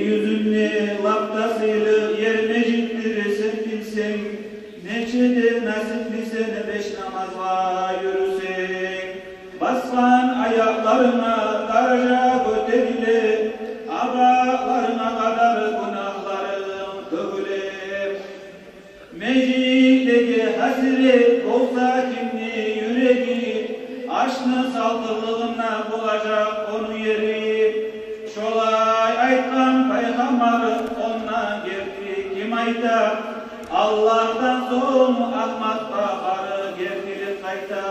Yeryüzünde laptasıyla yer mecittir sen bilsen, neçedir nasipli sene 5 namazla yürüsen. Basman ayaklarına daraja götürile, ağalarına kadar günahların tövle. Mecitlige hasret olsa kimli yüreği, aşkın saltılığına bulacak onu yeri. Şolay aytkan peygamber ondan gerdi kim ayta, Allah'tan soğum Ahmet baharı gerdilir kayta.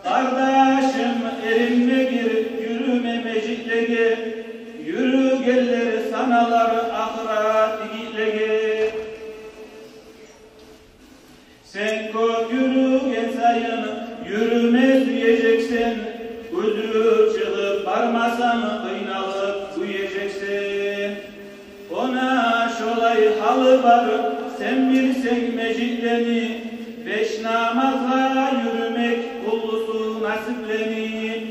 Kardeşim erinme gir, yürüme mecitlege, yürü geller sanalar ahiret digitlege. Sen köp yürügen sayın, yürüme diyeceksin, ödür çıkıp barmasan kıynalıp duyeceksin. Ona şolay halı var, sen bilsen mecitleni, 5 namazla yürümek kullusu nasipleni.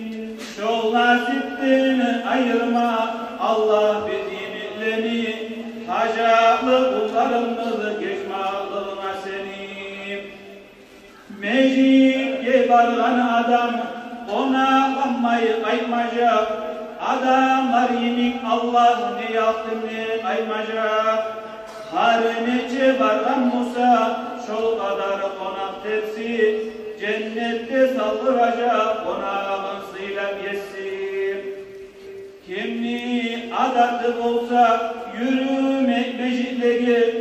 Şol nasipten ayırma Allah bizimleni, hacatlı kullarımızı geçmalığına seni. Mecit'e vargan adam, ona kanmayı kaymacak. Adamlar yenik Allah ne yaptı ne kaymacak. Har nece vargan Musa, şol kadar konak tepsi, cennette saldıracak konağın sıylap yesin. Kimni adatı olsa yürümek mecitlige,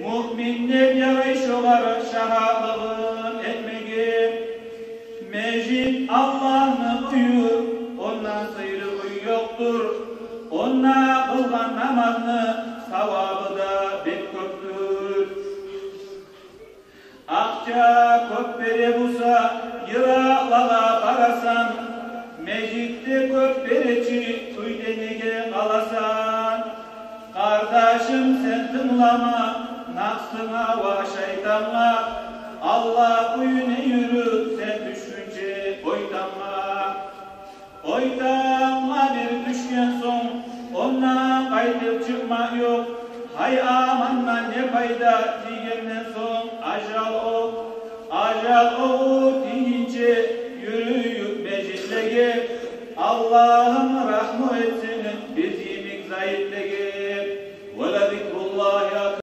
mu'minler yavaş olar şahalığın etmegi. Mecid Allah'ını uyur, ondan sıyrı uy yoktur. Onunla kılgan namazını savabı da pek köptür. Akça köppere bulsa yıralara barasan, mecit'te köppereci tüydenege kalasan. Kardeşim sen tınlama, nafsına va şeytanla, Allah uyune yürü sen düşünce oytanma. Oytanma bir düşken son, ondan kaydıp çıkma yok. Hay amanla ne fayda diyenden son ajal o, ajal o